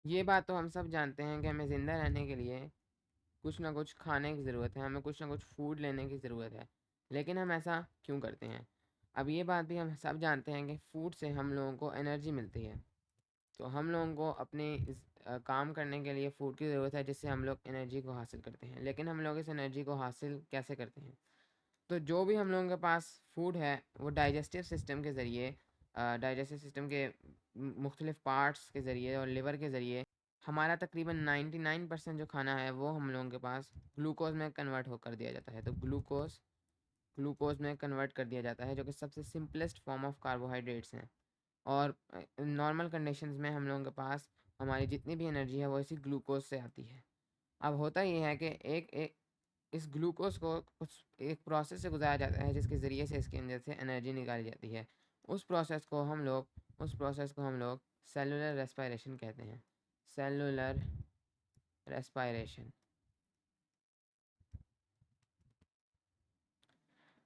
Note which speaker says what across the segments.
Speaker 1: ये बात तो हम सब जानते हैं कि हमें ज़िंदा रहने के लिए कुछ ना कुछ खाने की ज़रूरत है, हमें कुछ ना कुछ फूड लेने की ज़रूरत है। लेकिन हम ऐसा क्यों करते हैं? अब ये बात भी हम सब जानते हैं कि फूड से हम लोगों को एनर्जी मिलती है। तो हम लोगों को अपने इस काम करने के लिए फूड की ज़रूरत है, जिससे हम लोग एनर्जी को हासिल करते हैं। लेकिन हम लोग इस एनर्जी को हासिल कैसे करते हैं? तो जो भी हम लोगों के पास फूड है, वो डाइजेस्टिव सिस्टम के ज़रिए, डाइजेस्टिव सिस्टम के मुख्तलिफ पार्ट्स के ज़रिए और लिवर के ज़रिए हमारा तकरीबन 99% जो खाना है वो हम लोगों के पास ग्लूकोज में कन्वर्ट होकर दिया जाता है। तो ग्लूकोज में कन्वर्ट कर दिया जाता है, जो कि सबसे सिंपलेस्ट फॉर्म ऑफ कार्बोहाइड्रेट्स हैं। और नॉर्मल कंडीशंस में हम लोगों के पास हमारी जितनी भी एनर्जी है वो इसी ग्लूकोज से आती है। अब होता ये है कि एक इस ग्लूकोज को कुछ एक प्रोसेस से गुजारा जाता है, जिसके ज़रिए से इसके अंदर से एनर्जी निकाली जाती है। उस प्रोसेस को हम लोग सेलुलर रेस्पायरेशन कहते हैं। Cellular respiration.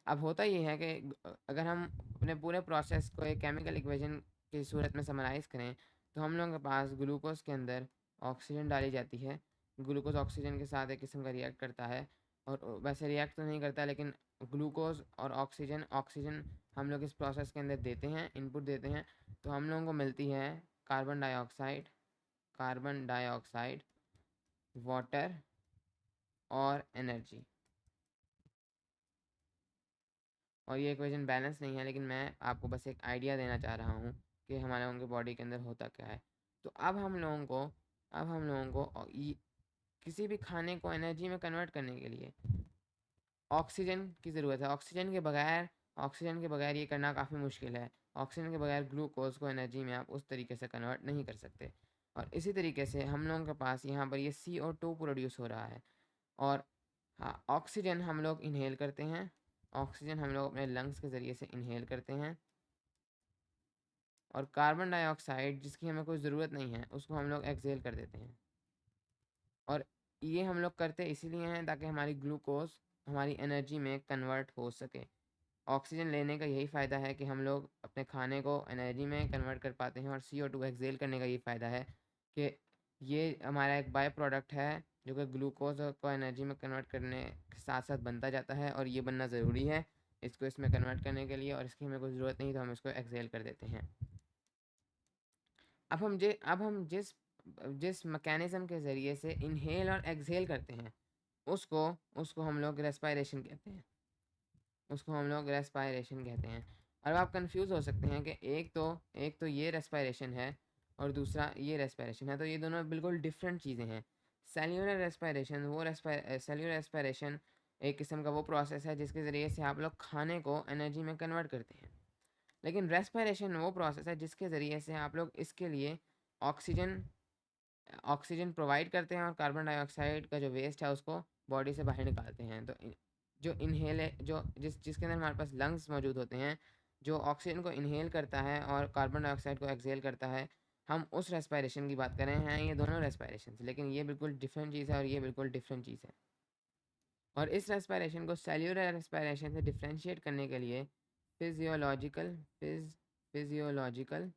Speaker 1: अब होता ये है कि अगर हम अपने पूरे प्रोसेस को एक केमिकल इक्वेशन की सूरत में समराइज़ करें, तो हम लोगों के पास ग्लूकोज के अंदर ऑक्सीजन डाली जाती है। ग्लूकोज ऑक्सीजन के साथ एक किस्म का रिएक्ट करता है, और वैसे रिएक्ट तो नहीं करता, लेकिन ग्लूकोज और ऑक्सीजन ऑक्सीजन हम लोग इस प्रोसेस के अंदर देते हैं, इनपुट देते हैं, तो हम लोगों को मिलती है carbon dioxide, carbon dioxide, water और एनर्जी। और ये इक्वेशन बैलेंस नहीं है, लेकिन मैं आपको बस एक आइडिया देना चाह रहा हूँ कि हमारे लोगों के बॉडी के अंदर होता क्या है। तो अब हम लोगों को किसी भी खाने को एनर्जी में कन्वर्ट करने के लिए ऑक्सीजन की ज़रूरत है। ऑक्सीजन के बगैर ये करना काफ़ी मुश्किल है। ऑक्सीजन के बगैर ग्लूकोज को एनर्जी में आप उस तरीके से कन्वर्ट नहीं कर सकते। और इसी तरीके से हम लोगों के पास यहाँ पर ये CO2 प्रोड्यूस हो रहा है। और हाँ, ऑक्सीजन हम लोग इनहेल करते हैं। ऑक्सीजन हम लोग अपने लंग्स के ज़रिए से इनहेल करते हैं। और कार्बन डाइऑक्साइड, जिसकी हमें कोई ज़रूरत नहीं है, उसको हम लोग एक्सहेल कर देते हैं। और ये हम लोग करते इसीलिए हैं ताकि हमारी ग्लूकोज हमारी एनर्जी में कन्वर्ट हो सके। ऑक्सीजन लेने का यही फ़ायदा है कि हम लोग अपने खाने को एनर्जी में कन्वर्ट कर पाते हैं, और CO2 एक्सहेल करने का ये फ़ायदा है कि ये हमारा एक बाय प्रोडक्ट है, जो कि ग्लूकोज को एनर्जी में कन्वर्ट करने के साथ साथ बनता जाता है, और ये बनना ज़रूरी है इसको इसमें कन्वर्ट करने के लिए, और इसकी हमें कोई ज़रूरत नहीं, तो हम इसको एक्सहेल कर देते हैं। अब हम जिस जिस मैकेनिज़्म के ज़रिए से इनहेल और एक्सहेल करते हैं, उसको उसको हम लोग रेस्पायरेशन कहते हैं। उसको हम लोग रेस्पायरेशन कहते हैं। और अब आप कंफ्यूज हो सकते हैं कि एक तो ये रेस्पायरेशन है, और दूसरा ये रेस्पायरेशन है, तो ये दोनों बिल्कुल डिफरेंट चीज़ें हैं। सेल्यूलर रेस्पायरेशन एक किस्म का वो प्रोसेस है जिसके ज़रिए से आप लोग खाने को एनर्जी में कन्वर्ट करते हैं। लेकिन रेस्पायरेशन वो प्रोसेस है जिसके ज़रिए से आप लोग इसके लिए ऑक्सीजन ऑक्सीजन प्रोवाइड करते हैं, और कार्बन डाइऑक्साइड का जो वेस्ट है उसको बॉडी से बाहर निकालते हैं। तो जो इनहेल है, जो जिसके अंदर हमारे पास लंग्स मौजूद होते हैं, जो ऑक्सीजन को इनहेल करता है और कार्बन डाइऑक्साइड को एक्सहेल करता है, हम उस रेस्पायरेशन की बात कर रहे हैं। ये दोनों रेस्पायरेशन, लेकिन ये बिल्कुल डिफरेंट चीज़ है और ये बिल्कुल डिफरेंट चीज़ है। और इस रेस्पायरेशन को सेल्यूलर रेस्पायरेशन से डिफ्रेंशिएट करने के लिए फिजियोलॉजिकल फिजियोलॉजिकल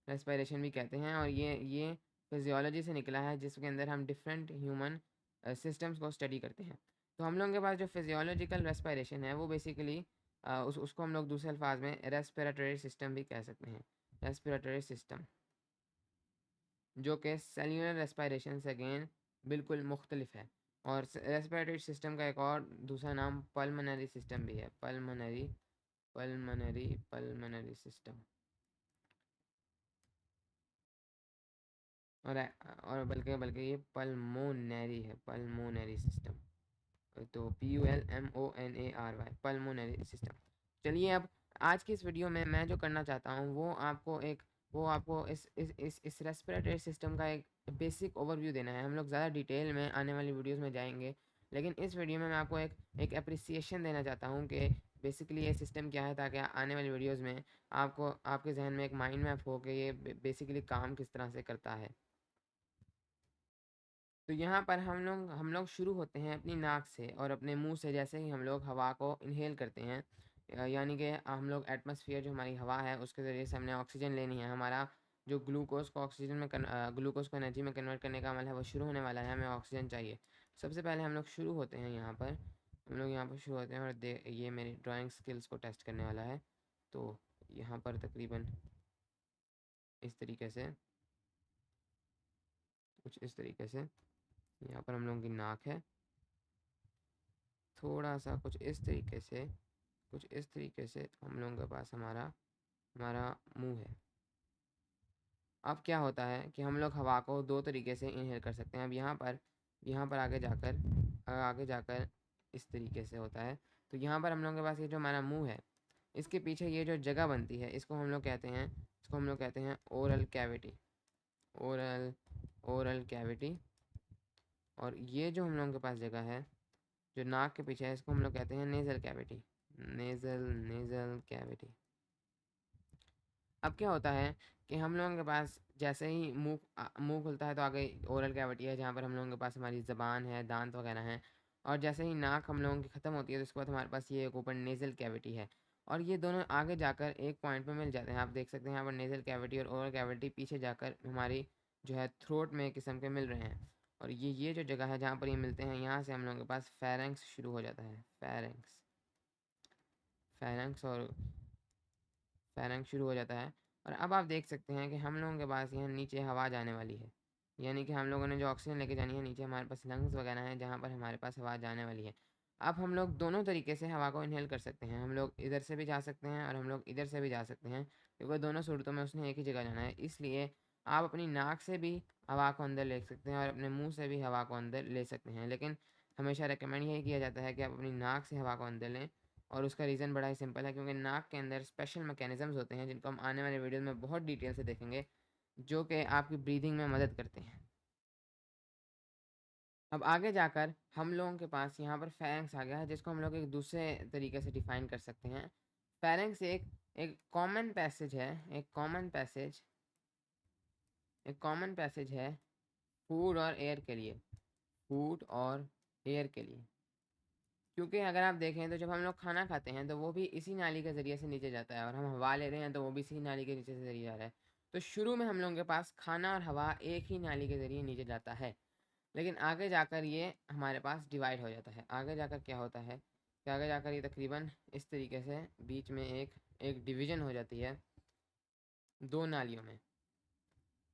Speaker 1: रेस्पायरेशन भी कहते हैं। और ये फिजियोलॉजी से निकला है, जिसके अंदर हम डिफरेंट ह्यूमन सिस्टम्स को स्टडी करते हैं। तो हम लोगों के पास जो फिजियोलॉजिकल रेस्पायरेशन है वो बेसिकली उसको हम लोग दूसरे अल्फाज में रेस्पिरेटरी सिस्टम भी कह सकते हैं। रेस्पिरेटरी सिस्टम, जो कि सेल्यूलर रेस्पायरेशन से अगेन बिल्कुल मुख्तलिफ है। और रेस्पिरेटरी सिस्टम का एक और दूसरा नाम पल्मनरी सिस्टम भी है। Pulmonary system. और बल्कि बल्कि ये पल्मोनरी है, पल्मोनरी सिस्टम। तो PULMONARY, पल्मोनरी सिस्टम। चलिए, अब आज की इस वीडियो में मैं जो करना चाहता हूँ वो आपको इस रेस्पिरेटरी सिस्टम का एक बेसिक ओवरव्यू देना है। हम लोग ज़्यादा डिटेल में आने वाली वीडियोस में जाएंगे, लेकिन इस वीडियो में मैं आपको एक अप्रिसिएशन देना चाहता हूँ कि बेसिकली ये सिस्टम क्या है, ताकि आने वाली वीडियोस में आपको आपके जहन में एक माइंड मैप हो कि ये बेसिकली काम किस तरह से करता है। तो यहाँ पर हम लोग शुरू होते हैं अपनी नाक से और अपने मुंह से। जैसे ही हम लोग हवा को इनहेल करते हैं, यानी कि हम लोग एटमॉस्फेयर जो हमारी हवा है उसके ज़रिए से हमने ऑक्सीजन लेनी है। हमारा जो ग्लूकोज को ऑक्सीजन में ग्लूकोज को एनर्जी में कन्वर्ट करने का अमल है वो शुरू होने वाला है। हमें ऑक्सीजन चाहिए। सबसे पहले हम लोग शुरू होते हैं यहाँ पर, हम लोग यहाँ पर शुरू होते हैं और ये मेरी ड्राइंग स्किल्स को टेस्ट करने वाला है। तो यहाँ पर तकरीबन इस तरीके से, कुछ इस तरीके से यहाँ पर हम लोगों की नाक है, थोड़ा सा कुछ इस तरीके से, कुछ इस तरीके से हम लोगों के पास हमारा हमारा मुंह है। अब क्या होता है कि हम लोग हवा को दो तरीके से इनहेल कर सकते हैं। अब यहाँ पर आगे जाकर इस तरीके से होता है। तो यहाँ पर हम लोगों के पास ये जो हमारा मुंह है, इसके पीछे ये जो जगह बनती है, इसको हम लोग कहते हैं ओरल कैविटी। Oral cavity. और ये जो हम लोगों के पास जगह है जो नाक के पीछे है, इसको हम लोग कहते हैं नेज़ल कैविटी। Nasal cavity. अब क्या होता है कि हम लोगों के पास जैसे ही मुंह खुलता है तो आगे ओरल कैविटी है, जहाँ पर हम लोगों के पास हमारी ज़बान है, दांत वगैरह हैं। और जैसे ही नाक हम लोगों की ख़त्म होती है तो उसके बाद हमारे पास ये एक ऊपर नेज़ल कैविटी है। और ये दोनों आगे जाकर एक पॉइंट पे मिल जाते हैं। आप देख सकते हैं यहाँ पर नेज़ल कैविटी और ओरल कैविटी पीछे जाकर हमारी जो है थ्रोट में एक किस्म के मिल रहे हैं। और ये जो जगह है जहाँ पर ये मिलते हैं, यहाँ से हम लोगों के पास फेरेंक्स शुरू हो जाता है। फेरेंक्स और फेरेंक्स शुरू हो जाता है। और अब आप देख सकते हैं कि हम लोगों के पास यहाँ नीचे हवा जाने वाली है, यानी कि हम लोगों ने जो ऑक्सीजन लेके जानी है, नीचे हमारे पास लंग्स वगैरह हैं जहाँ पर हमारे पास हवा जाने वाली है। अब हम लोग दोनों तरीके से हवा को इनहेल कर सकते हैं। हम लोग इधर से भी जा सकते हैं और हम लोग इधर से भी जा सकते हैं, क्योंकि दोनों सूरतों में उसने एक ही जगह जाना है। इसलिए आप अपनी नाक से भी हवा को अंदर ले सकते हैं और अपने मुँह से भी हवा को अंदर ले सकते हैं, लेकिन हमेशा रिकमेंड यही किया जाता है कि आप अपनी नाक से हवा को अंदर लें। और उसका रीज़न बड़ा ही सिंपल है, क्योंकि नाक के अंदर स्पेशल मैकेनिज़म्स होते हैं जिनको हम आने वाले वीडियो में बहुत डिटेल से देखेंगे, जो कि आपकी ब्रीदिंग में मदद करते हैं। अब आगे जाकर हम लोगों के पास यहाँ पर फेरेंक्स आ गया है, जिसको हम लोग एक दूसरे तरीके से डिफ़ाइन कर सकते हैं। फेरेंक्स एक कॉमन पैसेज है, एक कॉमन पैसेज है फूड और एयर के लिए, क्योंकि अगर आप देखें तो जब हम लोग खाना खाते हैं तो वो भी इसी नाली के ज़रिए से नीचे जाता है, और हम हवा ले रहे हैं तो वो भी इसी नाली के नीचे से ज़रिए जा रहा है। तो शुरू में हम लोगों के पास खाना और हवा एक ही नाली के ज़रिए नीचे जाता है, लेकिन आगे जाकर ये हमारे पास डिवाइड हो जाता है। आगे जाकर क्या होता है कि आगे जाकर ये तकरीबन इस तरीके से बीच में एक डिवीज़न हो जाती है दो नालियों में।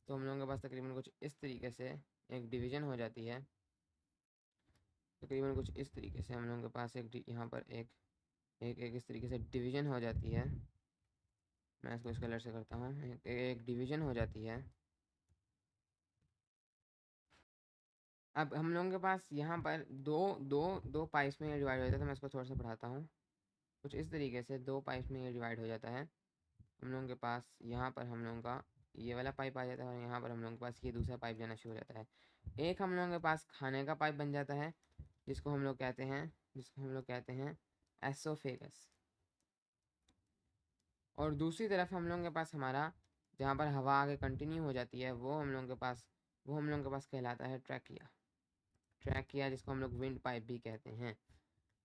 Speaker 1: तो हम लोगों के पास तकरीबन कुछ इस तरीके से एक डिवीज़न हो जाती है, तकरीबन कुछ इस तरीके से हम लोगों के पास यहाँ पर एक इस तरीके से डिवीज़न हो जाती है। मैं इसको इस कलर से करता हूँ। एक डिवीज़न हो जाती है। अब हम लोगों के पास यहाँ पर दो दो दो पाइप्स में ये डिवाइड हो जाता है। तो मैं इसको थोड़ा सा बढ़ाता हूँ। कुछ इस तरीके से दो पाइप्स में ये डिवाइड हो जाता है। हम लोगों के पास यहाँ पर हम लोगों का ये वाला पाइप आ जाता है, और यहाँ पर हम लोगों के पास ये दूसरा पाइप जाना शुरू हो जाता है। एक हम लोगों के पास खाने का पाइप बन जाता है, जिसको हम लोग कहते हैं एसोफेगस। और दूसरी तरफ हम लोगों के पास हमारा जहाँ पर हवा आगे कंटिन्यू हो जाती है, वो हम लोगों के पास कहलाता है ट्रैकिया, जिसको हम लोग विंड पाइप भी कहते हैं।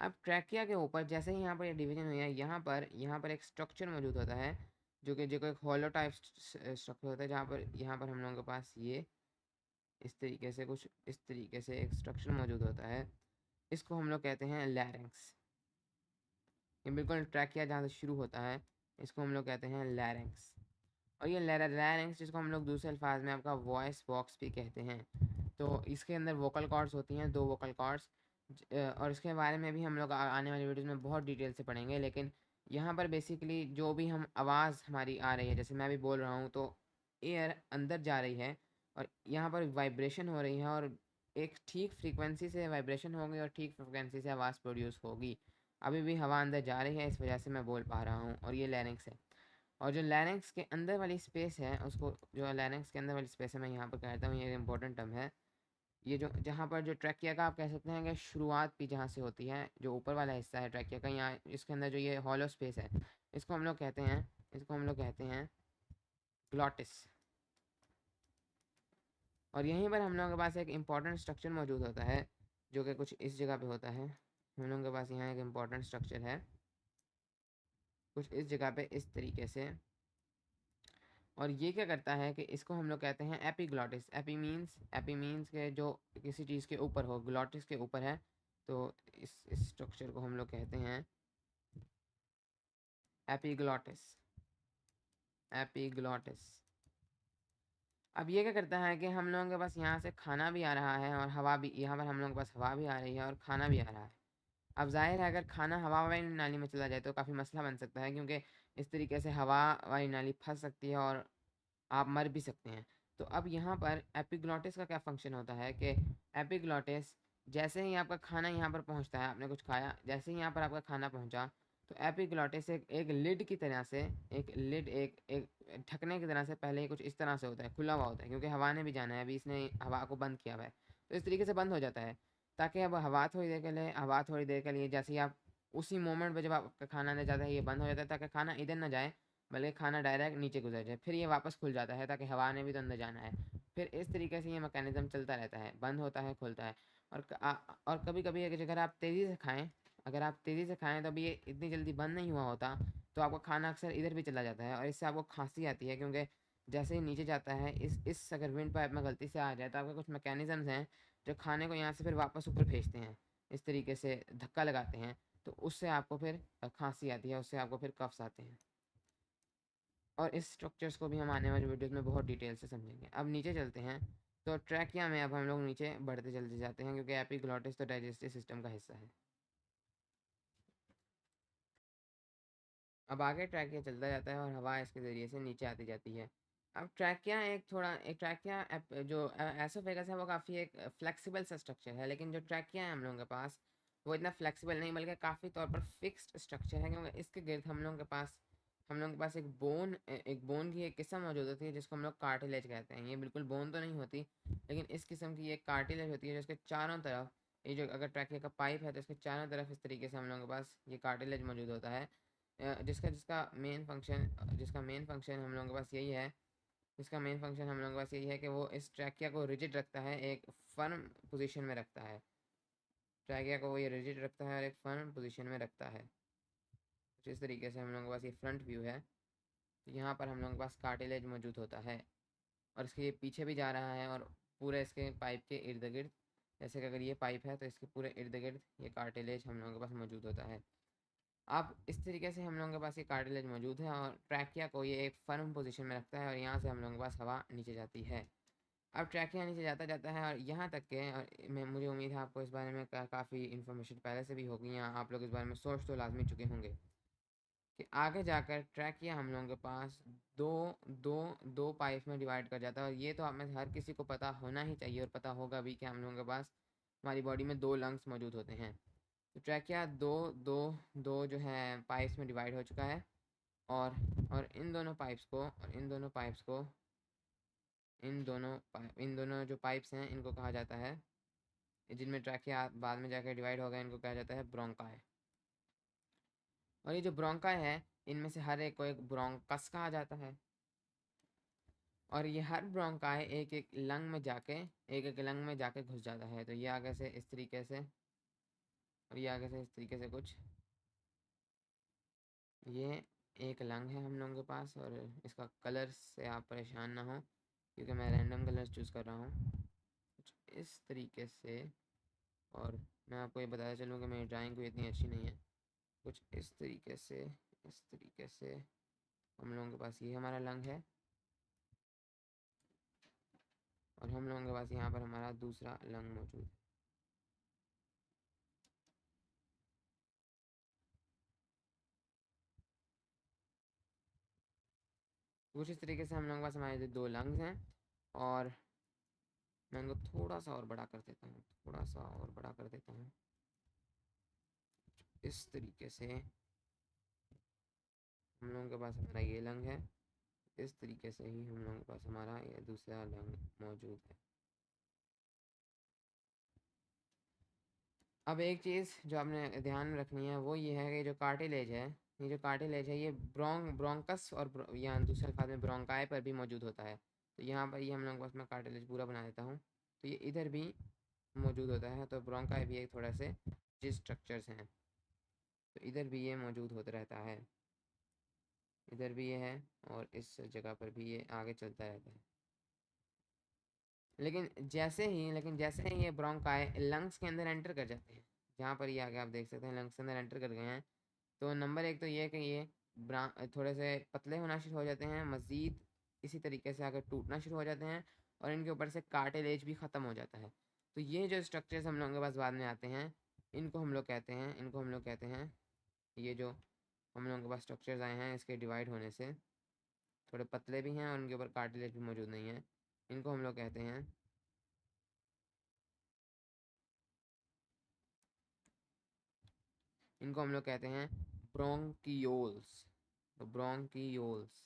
Speaker 1: अब ट्रैकिया के ऊपर जैसे ही यहाँ पर ये डिवीजन हुई है, यहाँ पर एक स्ट्रक्चर मौजूद होता है, जो एक हॉलो टाइप स्ट्रक्चर होता है, जहाँ पर यहाँ पर हम लोगों के पास ये इस तरीके से एक स्ट्रक्चर मौजूद होता है। इसको हम लोग कहते हैं लैरिंक्स। ये बिल्कुल ट्रैकिया जहाँ से शुरू होता है, इसको हम लोग कहते हैं लैरिंक्स। और ये लैरिंक्स, जिसको हम लोग दूसरे अल्फाज में आपका वॉइस बॉक्स भी कहते हैं। तो इसके अंदर वोकल कॉर्ड्स होती हैं, दो वोकल कॉर्ड्स। और इसके बारे में भी हम लोग आने वाली वीडियोस में बहुत डिटेल से पढ़ेंगे, लेकिन यहाँ पर बेसिकली जो भी हम आवाज़ हमारी आ रही है, जैसे मैं भी बोल रहा हूँ तो एयर अंदर जा रही है और यहाँ पर वाइब्रेशन हो रही है, और एक ठीक फ्रीक्वेंसी से वाइब्रेशन होगी और ठीक फ्रीक्वेंसी से आवाज़ प्रोड्यूस होगी। अभी भी हवा अंदर जा रही है, इस वजह से मैं बोल पा रहा हूँ, और ये लैरिंक्स है। और जो लैरिंक्स के अंदर वाली स्पेस है, मैं यहाँ पर कहता हूँ, ये इंपॉर्टेंट टर्म है। ये जो जहाँ पर जो ट्रैकिया का आप कह सकते हैं कि शुरुआत भी जहाँ से होती है, जो ऊपर वाला हिस्सा है ट्रैकिया का, यहाँ इसके अंदर जो ये हॉलो स्पेस है, इसको हम लोग कहते हैं ग्लॉटिस। और यहीं पर हम लोगों के पास एक इम्पॉर्टेंट स्ट्रक्चर मौजूद होता है, जो कि कुछ इस जगह पे होता है। हम लोगों के पास यहाँ एक इम्पॉर्टेंट स्ट्रक्चर है कुछ इस जगह पे, इस तरीके से। और ये क्या करता है कि इसको हम लोग कहते हैं एपिग्लॉटिस। एपी मीन्स के जो किसी चीज़ के ऊपर हो, ग्लॉटिस के ऊपर है, तो इस स्ट्रक्चर को हम लोग कहते हैं एपिग्लॉटिस। एपिग्लॉटिस। अब ये क्या करता है कि हम लोगों के पास यहाँ से खाना भी आ रहा है और हवा भी, यहाँ पर हम लोगों के पास हवा भी आ रही है और खाना भी आ रहा है। अब जाहिर है अगर खाना हवा वाली नाली में चला जाए तो काफ़ी मसला बन सकता है, क्योंकि इस तरीके से हवा वाली नाली फंस सकती है और आप मर भी सकते हैं। तो अब यहाँ पर एपिग्लॉटिस का क्या फंक्शन होता है कि एपिग्लॉटिस, जैसे ही आपका खाना यहाँ पर पहुँचता है, आपने कुछ खाया, जैसे ही यहाँ पर आपका खाना पहुँचा, तो एपिग्लॉटिस एक लिड की तरह से, एक लिड, एक ढकने की तरह से पहले ही कुछ इस तरह से होता है, खुला हुआ होता है, क्योंकि हवा ने भी जाना है, अभी इसने हवा को बंद किया हुआ है, तो इस तरीके से बंद हो जाता है, ताकि अब हवा थोड़ी देर के लिए, जैसे ही आप उसी मोमेंट पे जब आपका खाना अंदर जाता है, ये बंद हो जाता है, ताकि खाना इधर ना जाए, बल्कि खाना डायरेक्ट नीचे गुजर जाए, फिर ये वापस खुल जाता है, ताकि हवा ने भी तो अंदर जाना है। फिर इस तरीके से ये मैकेनिज्म चलता रहता है, बंद होता है, खुलता है। और कभी कभी अगर आप तेज़ी से खाएं, तो भी ये इतनी जल्दी बंद नहीं हुआ होता, तो आपका खाना अक्सर इधर भी चला जाता है और इससे आपको खांसी आती है, क्योंकि जैसे ही नीचे जाता है, इस अगर विंड पाइप में गलती से आ जाए, तो आपके कुछ मैकेनिज़म्स हैं जो खाने को यहाँ से फिर वापस ऊपर भेजते हैं, इस तरीके से धक्का लगाते हैं, तो उससे आपको फिर खांसी आती है, उससे आपको फिर कफ्स आते हैं। और इस स्ट्रक्चर्स को भी हम आने वाली वीडियोस में बहुत डिटेल से समझेंगे। अब नीचे चलते हैं, तो ट्रैकिया में अब हम लोग नीचे बढ़ते चलते जाते हैं, क्योंकि एपिग्लॉटिस तो डाइजेस्टिव सिस्टम का हिस्सा है। अब आगे ट्रैकिया चलता जाता है और हवा इसके ज़रिए से नीचे आती जाती है। अब ट्रैकिया जो एसोफेगस है वो काफ़ी एक फ्लेक्सिबल सा स्ट्रक्चर है, लेकिन जो ट्रैकिया है हम लोगों के पास, वो इतना फ्लेक्सिबल नहीं, बल्कि काफ़ी तौर पर फिक्स्ड स्ट्रक्चर है, क्योंकि इसके गिर्द हम लोगों के पास एक बोन की एक किस्म मौजूद होती है, जिसको हम लोग कार्टिलेज कहते हैं। ये बिल्कुल बोन तो नहीं होती, लेकिन इस किस्म की एक कार्टिलेज होती है, जिसके चारों तरफ, ये जो अगर ट्रैकिया का पाइप है, तो इसके चारों तरफ इस तरीके से हम लोगों के पास ये कार्टिलेज मौजूद होता है, जिसका मेन फंक्शन हम लोगों के पास यही है। इसका मेन फंक्शन हम लोगों के पास यही है कि वो इस ट्रैकिया को रिजिड रखता है, एक फर्म पोजीशन में रखता है। ट्रैकिया को वो ये रिजिड रखता है और एक फर्म पोजीशन में रखता है। कुछ इस तरीके से हम लोगों के पास ये फ्रंट व्यू है। तो यहाँ पर हम लोगों के पास कार्टिलेज मौजूद होता है और इसके ये पीछे भी जा रहा है, और पूरे इसके पाइप के इर्द गिर्द, जैसे कि अगर ये पाइप है तो इसके पूरे इर्द गिर्द ये कार्टिलेज हम लोगों के पास मौजूद होता है। अब इस तरीके से हम लोगों के पास ये कार्टिलेज मौजूद है और ट्रैकिया को ये एक फर्म पोजीशन में रखता है, और यहाँ से हम लोगों के पास हवा नीचे जाती है। अब ट्रैकिया नीचे जाता जाता है और यहाँ तक के, और मुझे उम्मीद है आपको इस बारे में काफ़ी इन्फॉर्मेशन पहले से भी होगी, या आप लोग इस बारे में सोच तो लाजमी चुके होंगे कि आगे जाकर ट्रैकिया हम लोगों के पास दो दो दो पाइप में डिवाइड कर जाता है। और ये तो आप में से हर किसी को पता होना ही चाहिए, और पता होगा भी, कि हम लोगों के पास हमारी बॉडी में दो लंग्स मौजूद होते हैं। तो ट्रैकिया दो दो दो जो है पाइप्स में डिवाइड हो चुका है, और इन दोनों जो पाइप्स हैं, इनको कहा जाता है, जिनमें ट्रैकिया बाद में जाकर डिवाइड होगा, इनको कहा जाता है ब्रोंकाई। और ये जो ब्रोंकाई है, इनमें से हर एक को एक ब्रोंकस कहा जाता है, और ये हर ब्रोंकाई एक एक लंग में जाके घुस जाता है। तो ये आगे से इस तरीके से, और ये आगे से इस तरीके से कुछ, ये एक लंग है हम लोगों के पास, और इसका कलर से आप परेशान ना हो, क्योंकि मैं रैंडम कलर्स चूज़ कर रहा हूँ, कुछ इस तरीके से। और मैं आपको ये बताया चलूँ कि मेरी ड्राइंग कोई इतनी अच्छी नहीं है। कुछ इस तरीके से हम लोगों के पास ये हमारा लंग है, और हम लोगों के पास यहाँ पर हमारा दूसरा लंग मौजूद है। कुछ इस तरीके से हम लोगों के पास हमारे दो लंग्स हैं, और मैं इनको थोड़ा सा और बड़ा कर देता हूँ, इस तरीके से हम लोगों के पास हमारा ये लंग है। इस तरीके से ही हम लोगों के पास हमारा ये दूसरा लंग मौजूद है। अब एक चीज़ जो आपने ध्यान में रखनी है, वो ये है कि जो कार्टिलेज है, ये ब्रोंकस और यहाँ दूसरे अल्फाज में ब्रोंकाई पर भी मौजूद होता है। तो यहाँ पर ये हम लोग बस मैं कार्टिलेज पूरा बना देता हूँ, तो ये इधर भी मौजूद होता है। तो ब्रोंकाई भी एक थोड़ा से जिस स्ट्रक्चर्स हैं, तो इधर भी ये मौजूद होता रहता है। इधर भी ये है और इस जगह पर भी ये आगे चलता रहता है। लेकिन जैसे ही ये ब्रोंकाई लंग्स के अंदर एंटर कर जाते हैं, जहाँ पर ये आगे आप देख सकते हैं लंग्स के अंदर एंटर कर गए हैं, तो नंबर एक तो ये है कि ये थोड़े से पतले होना शुरू हो जाते हैं, मज़ीद इसी तरीके से आगे टूटना शुरू हो जाते हैं और इनके ऊपर से कार्टिलेज भी ख़त्म हो जाता है। तो ये जो स्ट्रक्चर्स हम लोगों के पास बाद में आते हैं, इनको हम लोग कहते हैं ये जो हम लोगों के पास स्ट्रक्चर्स आए हैं इसके डिवाइड होने से थोड़े पतले भी हैं और उनके ऊपर कार्टिलेज भी मौजूद नहीं है, इनको हम लोग कहते हैं ब्रोंकियोल्स। तो ब्रोंकियोल्स,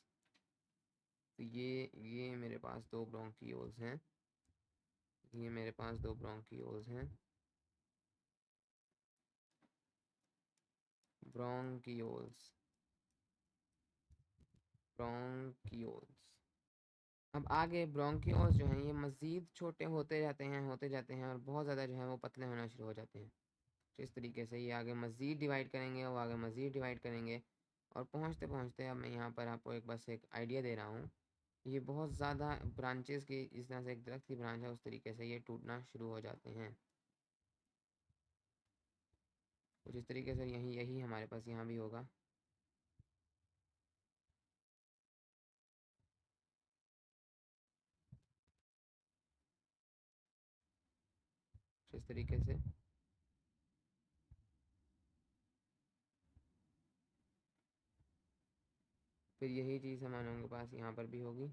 Speaker 1: तो ये मेरे पास दो ब्रोंकियोल्स हैं, ये मेरे पास दो ब्रोंकियोल्स हैं, ब्रोंकियोल्स, ब्रोंकियोल्स। अब आगे ब्रोंकियोल्स जो हैं ये मज़ीद छोटे होते जाते हैं और बहुत ज़्यादा जो है वो पतले होना शुरू हो जाते हैं। तो इस तरीके से ये आगे मज़ीद डिवाइड करेंगे और आगे मज़ीद डिवाइड करेंगे और पहुँचते पहुँचते अब मैं यहाँ पर आपको एक बस एक आइडिया दे रहा हूँ, ये बहुत ज़्यादा ब्रांचेस की जिस तरह से एक दरख्त की ब्रांच है उस तरीके से ये टूटना शुरू हो जाते हैं। कुछ इस तरीके से यही यही हमारे पास यहाँ भी होगा। इस तरीके से फिर यही चीज़ हम लोगों के पास यहाँ पर भी होगी।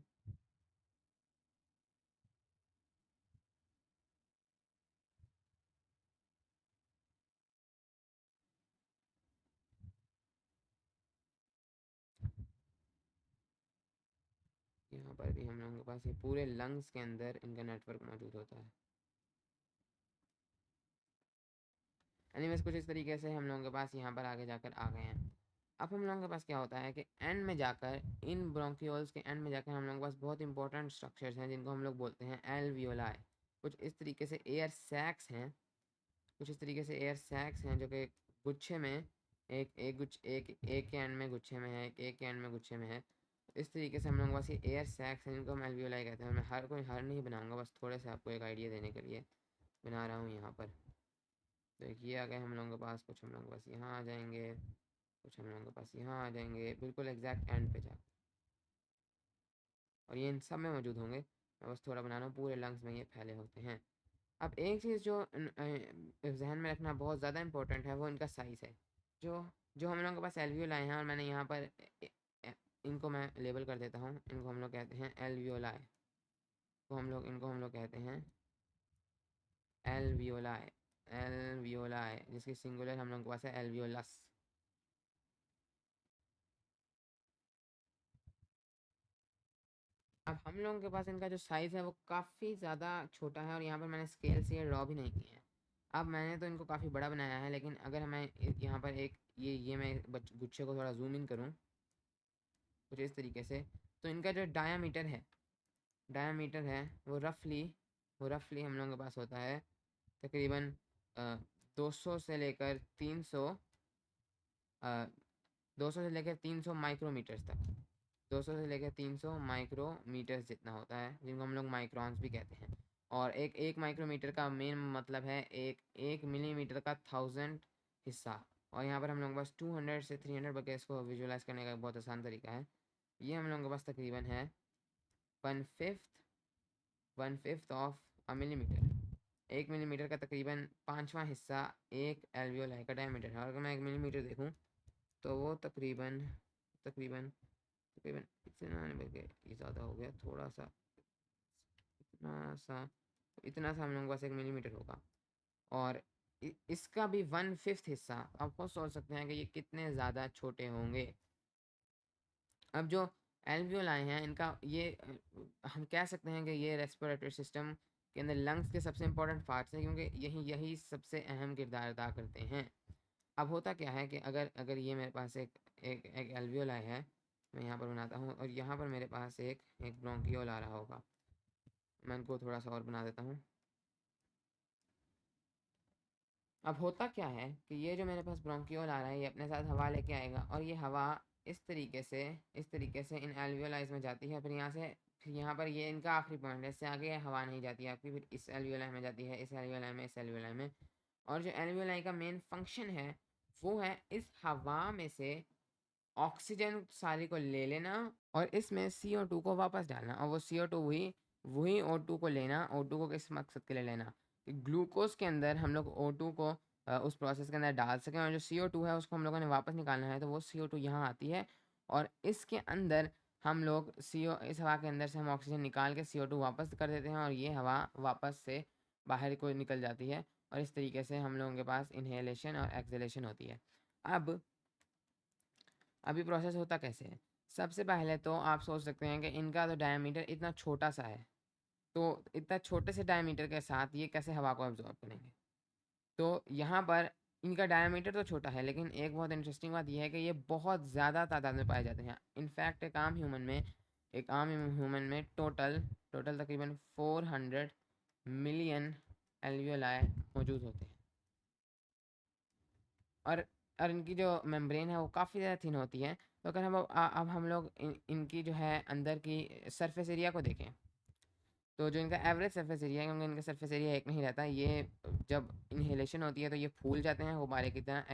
Speaker 1: यहाँ पर भी हम लोगों के पास ये पूरे लंग्स के अंदर इनका नेटवर्क मौजूद होता है। एनीवेज कुछ इस तरीके से हम लोगों के पास यहाँ पर आगे जाकर आ गए हैं। अब हम लोगों के पास क्या होता है कि एंड में जाकर इन ब्रोंकियोल्स के एंड में जाकर हम लोगों के पास बहुत इंपॉर्टेंट स्ट्रक्चर्स हैं जिनको हम लोग बोलते हैं एल्वियोलाई। कुछ इस तरीके से एयर सैक्स हैं, कुछ इस तरीके से एयर सैक्स हैं जो कि गुच्छे में एक के एंड में गुच्छे में है, एक के एंड में गुच्छे में है। इस तरीके से हम लोगों के पास ये एयर सैक्स हैं जिनको हम एल्वियोलाई कहते हैं। मैं हर नहीं बनाऊंगा, बस थोड़े से आपको एक आइडिया देने के लिए बना रहा हूँ यहाँ पर। तो एक ये आ गए हम लोगों के पास, कुछ हम लोगों के पास यहाँ आ जाएंगे, कुछ हम लोगों के पास यहाँ आ जाएंगे बिल्कुल एग्जैक्ट एंड पे जा, और ये इन सब में मौजूद होंगे। मैं बस थोड़ा बना रहा हूँ, पूरे लंग्स में ये फैले होते हैं। अब एक चीज़ जो जहन में रखना बहुत ज़्यादा इंपॉर्टेंट है वो इनका साइज़ है। जो जो हम लोगों के पास एल्वियोलाई हैं और मैंने यहाँ पर इनको मैं लेबल कर देता हूँ, इनको हम लोग कहते हैं एल्वियोलाई। तो इनको हम लोग कहते हैं एल्वियोलाई, एल्वियोलाई जिसकी सिंगुलर हम लोगों के पास है एल्वियोलस। अब हम लोगों के पास इनका जो साइज़ है वो काफ़ी ज़्यादा छोटा है और यहाँ पर मैंने स्केल से ये ड्रॉ भी नहीं किया है। अब मैंने तो इनको काफ़ी बड़ा बनाया है, लेकिन अगर मैं यहाँ पर एक ये मैं गुच्छे को थोड़ा जूम इन करूँ कुछ इस तरीके से, तो इनका जो डायामीटर है वो रफली हम लोगों के पास होता है तकरीबन 200 से लेकर 300, 200 से लेकर 300 माइक्रोमीटर्स तक, 200 से लेकर 300 माइक्रोमीटर्स जितना होता है, जिनको हम लोग माइक्रॉन्स भी कहते हैं। और एक माइक्रोमीटर का मेन मतलब है एक मिलीमीटर का 1000 हिस्सा। और यहाँ पर हम लोगों के पास 200 से 300 बके इसको विजुअलाइज करने का बहुत आसान तरीका है। ये हम लोगों के पास तकरीबन है 1/5 ऑफ अ मिलीमीटर। 1 मिलीमीटर का तकरीबन 5वां हिस्सा एक एल्वियोलाई का डायमीटर है। और अगर मैं 1 मिलीमीटर देखूँ तो वो तकरीबन तकरीबन तकरीबन इतना नहीं, बल्कि ये ज़्यादा हो गया थोड़ा सा, इतना सा हम लोगों के पास 1 मिलीमीटर होगा। और इसका भी 1/5 हिस्सा, आप खुद सोच सकते हैं कि ये कितने ज़्यादा छोटे होंगे। अब जो एल्वियोलाई हैं इनका ये हम कह सकते हैं कि ये रेस्पिरेटरी सिस्टम के अंदर लंग्स के सबसे इंपॉर्टेंट पार्ट्स हैं, क्योंकि यही यही सबसे अहम किरदार अदा करते हैं। अब होता क्या है कि अगर अगर ये मेरे पास एक एल्वियोलाई है, मैं यहाँ पर बनाता हूँ और यहाँ पर मेरे पास एक ब्रोंकियोल आ रहा होगा। मैं इनको थोड़ा सा और बना देता हूँ। अब होता क्या है कि ये जो मेरे पास ब्रोंकियोल आ रहा है ये अपने साथ हवा लेके आएगा और ये हवा इस तरीके से इन एल्वियोलाइज में जाती है, फिर यहाँ पर ये इनका आखिरी पॉइंट है, इससे आगे हवा नहीं जाती है आपकी, फिर इस एल्वियोलाई में जाती है, इस एल्वियोलाई में, इस एल्वियोलाई में। और जो एल्वियोलाई का मेन फंक्शन है वो है इस हवा में से ऑक्सीजन सारी को ले लेना और इसमें CO2 को वापस डालना, और वो CO2 वही O2 को लेना। O2 को किस मकसद के लिए लेना कि ग्लूकोज के अंदर हम लोग O2 को उस प्रोसेस के अंदर डाल सकें, और जो CO2 है उसको हम लोगों ने वापस निकालना है, तो वो CO2 यहाँ आती है और इसके अंदर हम लोग इस हवा के अंदर से हम ऑक्सीजन निकाल के CO2 वापस कर देते हैं और ये हवा वापस से बाहर को निकल जाती है, और इस तरीके से हम लोगों के पास इनहेलेशन और एक्सहेलेशन होती है। अब अभी प्रोसेस होता कैसे है? सबसे पहले तो आप सोच सकते हैं कि इनका तो डायमीटर इतना छोटा सा है, तो इतना छोटे से डायमीटर के साथ ये कैसे हवा को एब्जॉर्ब करेंगे? तो यहाँ पर इनका डायमीटर तो छोटा है, लेकिन एक बहुत इंटरेस्टिंग बात यह है कि ये बहुत ज़्यादा तादाद में पाए जाते हैं। इनफैक्ट एक आम ह्यूमन में टोटल टोटल तकरीबन 400 मिलियन एल्वियोलाई मौजूद होते हैं, और इनकी जो मेम्ब्रेन है वो काफ़ी ज़्यादा थिन होती है। तो अगर अब हम लोग इनकी जो है अंदर की सरफेस एरिया को देखें, तो जो इनका एवरेज सरफेस एरिया है, क्योंकि इनका सरफेस एरिया एक नहीं रहता, ये जब इनहेलेशन होती है तो ये फूल जाते हैं गुब्बारे की तरह,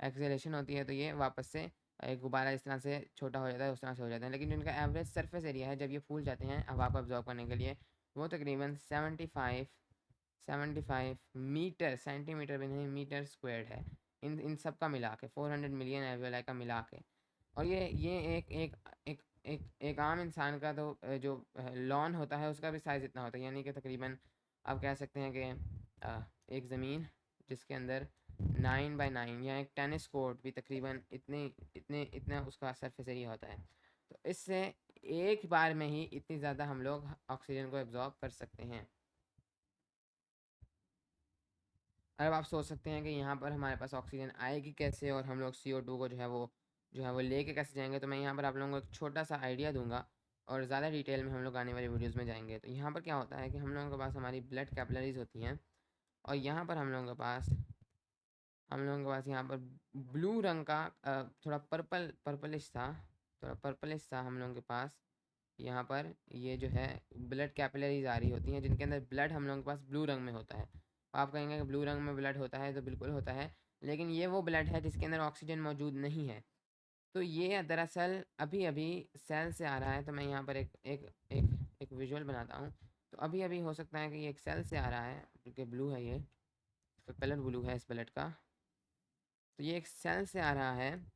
Speaker 1: एक्सेलेशन होती है तो ये वापस से एक गुब्बारा इस तरह से छोटा हो जाता है, उस तरह से हो जाता है। लेकिन जो इनका एवरेज सरफेस एरिया है जब ये फूल जाते हैं हवा को अब्जॉर्ब करने के लिए, वो तकरीबन 75 मीटर, सेंटीमीटर भी नहीं, मीटर स्क्वायर्ड है। इन सब का मिला के 400 मिलियन एल्वियोलाई का मिला के। और ये एक एक एक एक एक आम इंसान का तो जो लॉन होता है उसका भी साइज़ इतना होता है, यानी कि तकरीबन आप कह सकते हैं कि एक ज़मीन जिसके अंदर 9 बाई 9 या एक टेनिस कोर्ट भी तकरीबन इतना उसका सरफेस एरिया होता है। तो इससे एक बार में ही इतनी ज़्यादा हम लोग ऑक्सीजन को एब्जॉर्ब कर सकते हैं। अब आप सोच सकते हैं कि यहाँ पर हमारे पास ऑक्सीजन आएगी कैसे और हम लोग CO2 को जो है वो लेके कैसे जाएंगे। तो मैं यहाँ पर आप लोगों को एक छोटा सा आइडिया दूंगा, और ज़्यादा डिटेल में हम लोग आने वाली वीडियोज़ में जाएंगे। तो यहाँ पर क्या होता है कि हम लोगों के पास हमारी ब्लड कैपिलरीज होती हैं, और यहाँ पर हम लोगों के पास यहाँ पर ब्लू रंग का थोड़ा पर्पलिश सा हम लोगों के पास यहाँ पर ये जो है ब्लड कैपिलरीज आ रही होती हैं, जिनके अंदर ब्लड हम लोगों के पास ब्लू रंग में होता है। आप कहेंगे कि ब्लू रंग में ब्लड होता है, तो बिल्कुल होता है, लेकिन ये वो ब्लड है जिसके अंदर ऑक्सीजन मौजूद नहीं है। तो ये दरअसल अभी अभी सेल से आ रहा है। तो मैं यहाँ पर एक विजुअल बनाता हूँ। तो अभी अभी हो सकता है कि ये एक सेल से आ रहा है, क्योंकि ब्लू है, ये कलर ब्लू है इस ब्लड का। तो ये एक सेल से आ रहा है,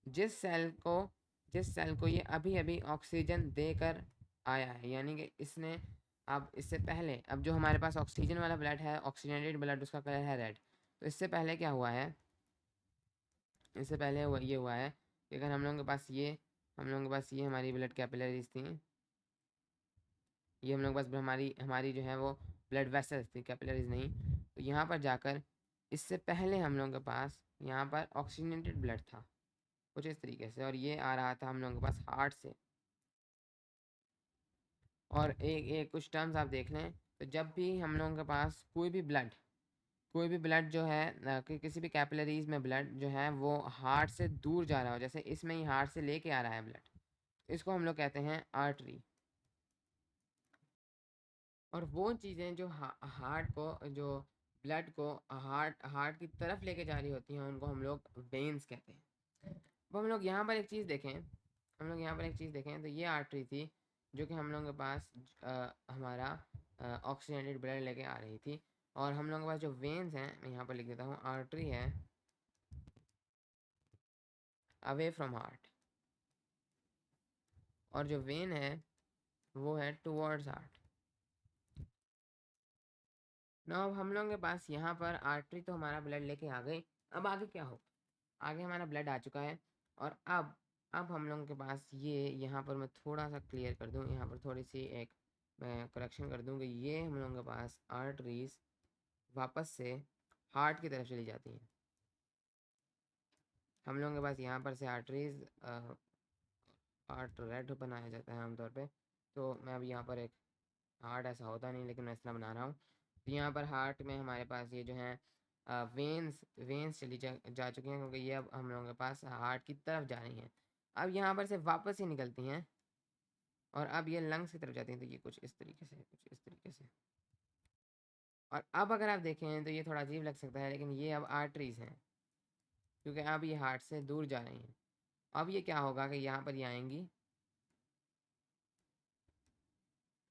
Speaker 1: जिस सेल को ये अभी अभी ऑक्सीजन देकर आया है, यानी कि इसने अब इससे पहले अब जो हमारे पास ऑक्सीजन वाला ब्लड है, ऑक्सीजनेटेड ब्लड, उसका कलर है रेड। तो इससे पहले क्या हुआ है, इससे पहले ये हुआ है कि अगर हम लोगों के पास ये हमारी ब्लड कैपिलरीज थी, ये हम लोग बस हमारी हमारी जो है वो ब्लड वेसल्स थी, कैपिलरीज नहीं। तो यहाँ पर जाकर इससे पहले हम लोगों के पास यहाँ पर ऑक्सीजनेटेड ब्लड था कुछ इस तरीके से, और ये आ रहा था हम लोगों के पास हार्ट से। और एक एक कुछ टर्म्स आप देख लें, तो जब भी हम लोगों के पास कोई भी ब्लड जो है कि किसी भी कैपिलरीज में ब्लड जो है वो हार्ट से दूर जा रहा हो, जैसे इसमें ही हार्ट से लेके आ रहा है ब्लड, इसको हम लोग कहते हैं आर्टरी। और वो चीज़ें जो हार्ट को जो ब्लड को हार्ट की तरफ लेके जा रही होती हैं, उनको हम लोग वेन्स कहते हैं। अब हम लोग यहाँ पर एक चीज़ देखें, तो ये आर्टरी थी जो कि हम लोगों के पास हमारा ऑक्सीजनेटेड ब्लड लेके आ रही थी। और हम लोगों के पास जो वेन्स हैं, मैं यहाँ पर लिख देता हूँ, आर्टरी है अवे फ्रॉम हार्ट, और जो वेन है वो है टुवर्ड्स हार्ट। ना अब हम लोगों के पास यहाँ पर आर्टरी तो हमारा ब्लड लेके आ गई। अब आगे क्या हो, आगे हमारा ब्लड आ चुका है, और अब हम लोगों के पास ये यहाँ पर मैं थोड़ा सा क्लियर कर दूँ, यहाँ पर थोड़ी सी एक मैं करेक्शन कर दूँ कि ये हम लोगों के पास आर्टरीज वापस से हार्ट की तरफ चली जाती हैं। हम लोगों के पास यहाँ पर से आर्टरीज हार्ट रेड बनाया जाता है आमतौर पे। तो मैं अभी यहाँ पर एक हार्ट ऐसा होता नहीं, लेकिन मैं इस तरह बना रहा हूँ। तो यहाँ पर हार्ट में हमारे पास ये जो है वेन्स वेन्स चली जा चुकी हैं, क्योंकि ये अब हम लोगों के पास हार्ट की तरफ जा रही हैं। अब यहाँ पर से वापस ही निकलती हैं और अब ये लंग्स की तरफ जाती हैं। तो ये कुछ इस तरीके से, कुछ इस तरीके से। और अब अगर आप देखें तो ये थोड़ा अजीब लग सकता है, लेकिन ये अब आर्टरीज हैं, क्योंकि अब ये हार्ट से दूर जा रही हैं। अब ये क्या होगा कि यहाँ पर ये आएंगी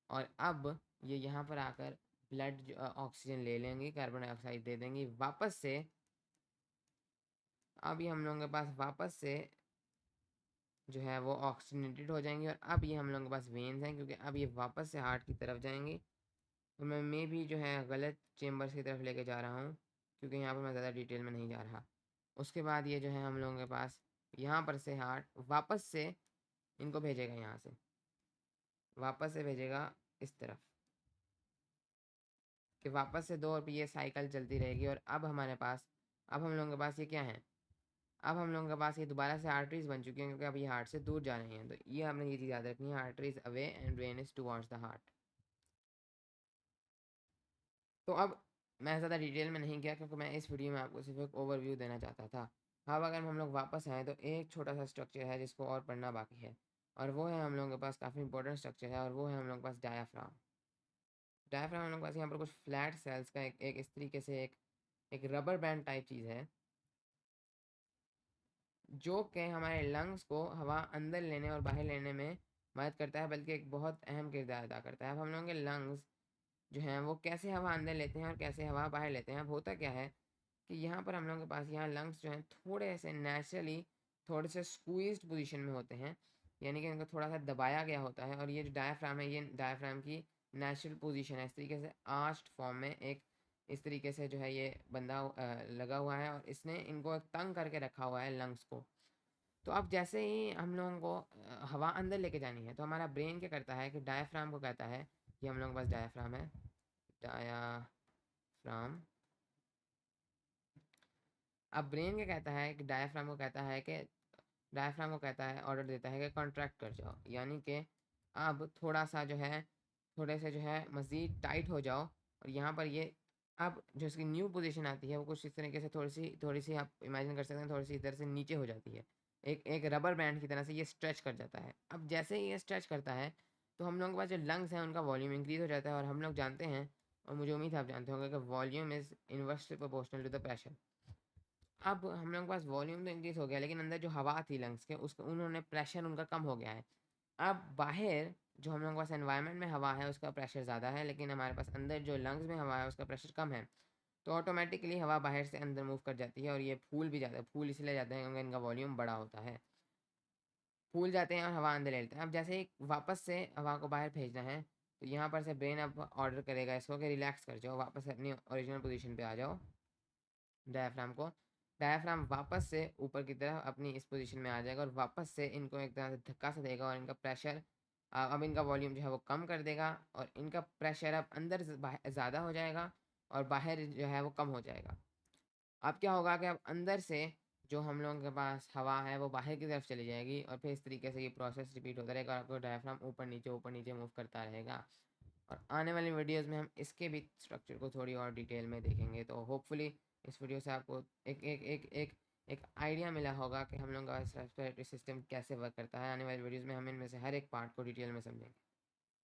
Speaker 1: और अब ये यहाँ पर आकर ब्लड ऑक्सीजन ले लेंगी, कार्बन डाइऑक्साइड दे देंगी वापस से। अब ये हम लोगों के पास वापस से जो है वो ऑक्सीजनेटेड हो जाएंगी और अब ये हम लोगों के पास वेन्स हैं, क्योंकि अब ये वापस से हार्ट की तरफ जाएंगी। तो मैं मे भी जो है गलत चेम्बर्स की तरफ लेके जा रहा हूँ, क्योंकि यहाँ पर मैं ज़्यादा डिटेल में नहीं जा रहा। उसके बाद ये जो है हम लोगों के पास यहाँ पर से हार्ट वापस से इनको भेजेगा, यहाँ से वापस से भेजेगा इस तरफ, कि वापस से दो और ये साइकिल चलती रहेगी। और अब हमारे पास, अब हम लोगों के पास ये क्या है, अब हम लोगों के पास ये दोबारा से आर्टरीज बन चुकी हैं, क्योंकि अब ये हार्ट से दूर जा रही हैं। तो ये आपने ये चीज़ याद रखनी है, arteries away and when is towards the heart. तो अब मैं ज़्यादा डिटेल में नहीं गया, क्योंकि मैं इस वीडियो में आपको सिर्फ एक ओवरव्यू देना चाहता था। अब अगर हम लोग वापस आएँ तो एक छोटा सा स्ट्रक्चर है जिसको और पढ़ना बाकी है, और वो है हम लोगों के पास काफ़ी इंपॉर्टेंट स्ट्रक्चर है, और वो है हम लोगों के पास डायाफ्राम। डायाफ्राम हम लोग के पास यहाँ पर कुछ फ्लैट सेल्स का एक इस तरीके से एक रबर बैंड टाइप चीज़ है, जो कि हमारे लंग्स को हवा अंदर लेने और बाहर लेने में मदद करता है, बल्कि एक बहुत अहम किरदार अदा करता है। अब हम लोगों के लंग्स जो हैं वो कैसे हवा अंदर लेते हैं और कैसे हवा बाहर लेते हैं। अब होता क्या है कि यहाँ पर हम लोगों के पास यहाँ लंग्स जो हैं थोड़े से नेचुरली थोड़े से स्क्वीज्ड पोजीशन में होते हैं, यानी कि इनको थोड़ा सा दबाया गया होता है। और ये जो डायाफ्राम है, ये डायाफ्राम की नेचुरल पोजीशन है, इस तरीके से आर्च्ड फॉर्म में एक इस तरीके से जो है ये बंधा लगा हुआ है, और इसने इनको एक तंग करके रखा हुआ है लंग्स को। तो अब जैसे ही हम लोगों को हवा अंदर लेके जानी है, तो हमारा ब्रेन क्या करता है कि डायाफ्राम को कहता है कि हम लोगों के पास डायाफ्राम है, डायाफ्राम। अब ब्रेन क्या कहता है कि डायाफ्राम को कहता है कि डायफ्राम को कहता है, ऑर्डर देता है कि कॉन्ट्रैक्ट कर जाओ, यानी कि अब थोड़ा सा जो है थोड़े से जो है मज़ीद टाइट हो जाओ। और यहाँ पर ये अब जो इसकी न्यू पोजीशन आती है वो कुछ इस तरीके से थोड़ी सी आप इमेजिन कर सकते हैं, थोड़ी सी इधर से नीचे हो जाती है, एक एक रबर बैंड की तरह से ये स्ट्रेच कर जाता है। अब जैसे ही ये स्ट्रेच करता है, तो हम लोगों के पास जो लंग्स हैं उनका वॉल्यूम इंक्रीज हो जाता है, और हम लोग जानते हैं, और मुझे उम्मीद है आप जानते होंगे, कि volume is inversely proportional to the pressure. अब हम लोगों के पास वॉल्यूम तो इंक्रीज हो गया, लेकिन अंदर जो हवा थी लंग्स के, उसका उन्होंने प्रेशर उनका कम हो गया है। अब बाहर जो हम लोगों के पास एनवायरनमेंट में हवा है उसका प्रेशर ज़्यादा है, लेकिन हमारे पास अंदर जो लंग्स में हवा है उसका प्रेशर कम है। तो ऑटोमेटिकली हवा बाहर से अंदर मूव कर जाती है, और ये फूल भी जाता है। फूल इसलिए जाते हैं क्योंकि इनका वॉल्यूम बड़ा होता है। फूल जाते हैं और हवा अंदर ले लेते हैं। अब जैसे ही वापस से हवा को बाहर भेजना है, तो यहाँ पर से ब्रेन अब ऑर्डर करेगा इसको कि रिलैक्स कर जाओ, वापस अपनी ओरिजिनल पोजीशन पे आ जाओ। डायफ्राम को, डायफ्राम वापस से ऊपर की तरफ अपनी इस पोजीशन में आ जाएगा, और वापस से इनको एक तरह से धक्का सा देगा, और इनका प्रेशर अब इनका वॉल्यूम जो है वो कम कर देगा, और इनका प्रेशर अब अंदर ज़्यादा हो जाएगा और बाहर जो है वो कम हो जाएगा। अब क्या होगा कि अब अंदर से जो हम लोगों के पास हवा है वो बाहर की तरफ चली जाएगी, और फिर इस तरीके से ये प्रोसेस रिपीट होता रहेगा, और आपको डायफ्राम ऊपर नीचे मूव करता रहेगा। और आने वाली वीडियोस में हम इसके भी स्ट्रक्चर को थोड़ी और डिटेल में देखेंगे। तो होपफुली इस वीडियो से आपको एक आइडिया मिला होगा कि हम लोग का रेस्पिरेटरी सिस्टम कैसे वर्क करता है। आने वाली वीडियोस में हम इनमें से हर एक पार्ट को डिटेल में समझेंगे।